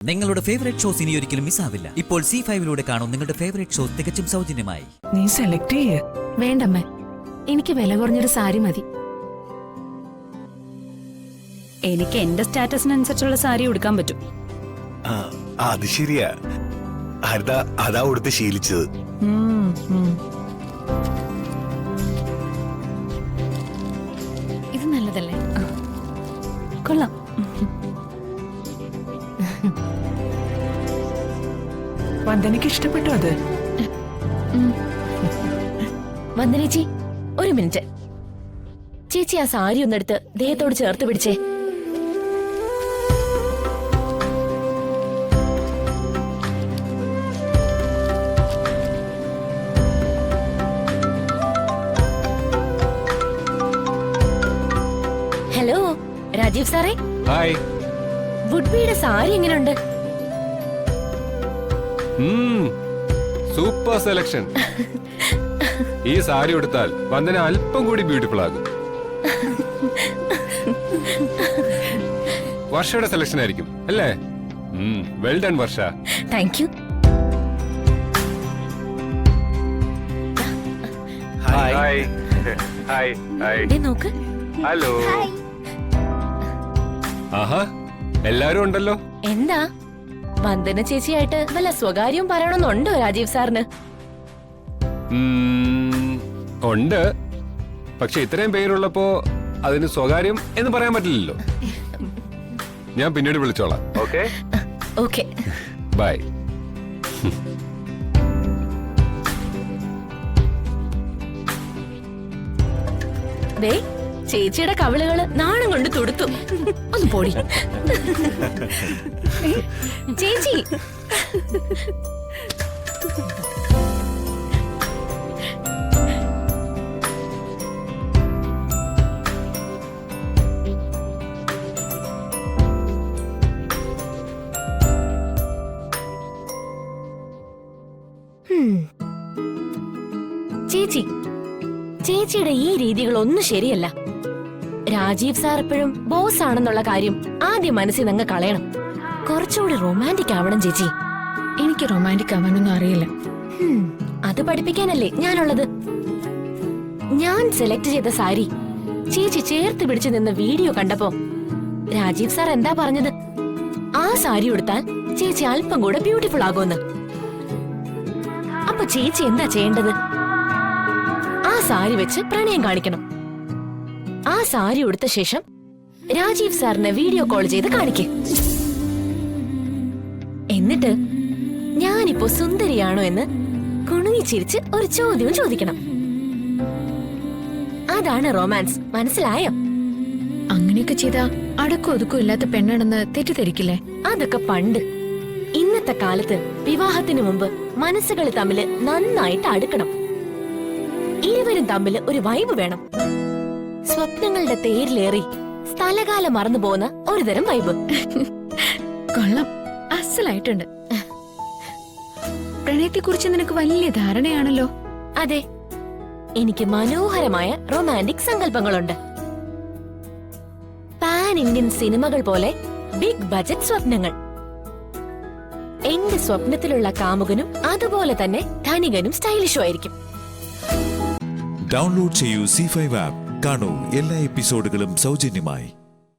നിങ്ങളുടെ favourite shows ഇനി ഒരിക്കലും മിസ്സാവില്ല. ഇപ്പോൾ C5 കാണും നിങ്ങളുടെ ഫേവറേറ്റ് ഷോസ് തികച്ചും സൗജന്യമായി. നീ സെലക്ട് ചെയ്യേ. വേണ്ടമ്മേ, എനിക്ക് വില കുറഞ്ഞൊരു സാരി മതി. എനിക്ക് എന്റെ സ്റ്റാറ്റസിനനുസരിച്ചുള്ള സാരി ഉടുക്കാൻ പറ്റും. അത് ശരിയാ. ഹരിത അതാ ഉടുത്ത് ശീലിച്ചത്. ഇത് നല്ലതല്ലേ? കൊള്ളാം. വന്ദനയ്ക്ക് ഇഷ്ടപ്പെട്ടു അത്. വന്ദനേച്ചി, ഒരു മിനിറ്റ്. ചേച്ചി ആ സാരി ഒന്നെടുത്ത് ദേഹത്തോട് ചേർത്ത് പിടിച്ചേ. ഹലോ രാജീവ് സാറേ. ഹായ്. വുഡ്ബിയുടെ സാരി എങ്ങനെയുണ്ട്? Super selection. ഈ സാരി ഉടുത്താൽ വന്ദന അല്പം കൂടി ബ്യൂട്ടിഫുൾ ആകും. വർഷയുടെ സെലക്ഷൻ ആയിരിക്കും അല്ലേ? Well done Varsha. Thank you. Hi hi hi. നോക്ക്. ഹലോ. ആഹാ, എല്ലാരും ഉണ്ടല്ലോ. എന്താ വന്ദന ചേച്ചിയായിട്ട് വല്ല സ്വകാര്യവും പറയണമെന്നുണ്ടോ രാജീവ് സാറിന്? ഉണ്ട്, പക്ഷെ ഇത്രയും പേരുള്ളപ്പോ അതിന് സ്വകാര്യം എന്ന് പറയാൻ പറ്റില്ലല്ലോ. ഞാൻ പിന്നീട് വിളിച്ചോളാം. Okay okay, by. ദേ ചേച്ചിയുടെ കവിളുകള് നാണം കൊണ്ട് തുടുത്തു. ഒന്ന് പോടി ചേച്ചി. ചേച്ചി, ചേച്ചിയുടെ ഈ രീതികളൊന്നും ശരിയല്ല. രാജീവ് സാർ എപ്പോഴും ബോസ് ആണെന്നുള്ള കാര്യം ആദ്യം മനസ്സിൽ നിന്ന് കളയണം. കുറച്ചുകൂടി റൊമാൻറ്റിക് ആവണം ചേച്ചി. എനിക്ക് റൊമാൻറ്റിക് ആവാനൊന്നും അറിയില്ല. അത് പഠിപ്പിക്കാനല്ലേ ഞാനുള്ളത്. ഞാൻ സെലക്ട് ചെയ്ത സാരി ചേച്ചി ചേർത്ത് പിടിച്ചു നിന്ന വീഡിയോ കണ്ടപ്പോ രാജീവ് സാർ എന്താ പറഞ്ഞത്? ആ സാരി ഉടുത്താൽ ചേച്ചി അല്പം കൂടെ ബ്യൂട്ടിഫുൾ ആകുമെന്ന്. അപ്പൊ ചേച്ചി എന്താ ചെയ്യേണ്ടത്? ആ സാരി വെച്ച് പ്രണയം കാണിക്കണം. ആ സാരി ഉടുത്ത ശേഷം രാജീവ് സാറിനെ വീഡിയോ കോൾ ചെയ്ത് കാണിക്ക്. എന്നിട്ട് ഞാനിപ്പോ സുന്ദരിയാണോ എന്ന് കുണുങ്ങിച്ചിരിച്ച് ഒരു ചോദ്യവും ചോദിക്കണം. അതാണ് റൊമാൻസ്. മനസ്സിലായോ? അങ്ങനെയൊക്കെ ചെയ്താ അടക്കം ഒതുക്കം ഇല്ലാത്ത പെണ്ണാണെന്ന് തെറ്റിദ്ധരിക്കില്ലേ? അതൊക്കെ പണ്ട്. ഇന്നത്തെ കാലത്ത് വിവാഹത്തിന് മുമ്പ് മനസ്സുകൾ തമ്മില് നന്നായിട്ട് അടുക്കണം. ഇരുവരും തമ്മിൽ ഒരു വൈബ് വേണം. സ്വപ്നങ്ങളുടെ തേരിലേറി സ്ഥലകാലം മറന്നു പോകുന്ന ഒരുതരം വൈബ്. കൊള്ളാം, അസലായിട്ടുണ്ട്. പ്രണയത്തെ കുറിച്ച് നിനക്ക് വലിയ ധാരണയാണല്ലോ. അതെ, എനിക്ക് മനോഹരമായ റൊമാൻറ്റിക് സങ്കല്പങ്ങളുണ്ട്. പാൻ ഇന്ത്യൻ സിനിമകൾ പോലെ ബിഗ് ബജറ്റ് സ്വപ്നങ്ങൾ. എന്റെ സ്വപ്നത്തിലുള്ള കാമുകനും അതുപോലെ തന്നെ ധനികനും സ്റ്റൈലിഷും ആയിരിക്കും. ഡൗൺലോഡ് ചെയ്യൂ C5 ആപ്പ്. കാണൂ എല്ലാ എപ്പിസോഡുകളും സൗജന്യമായി.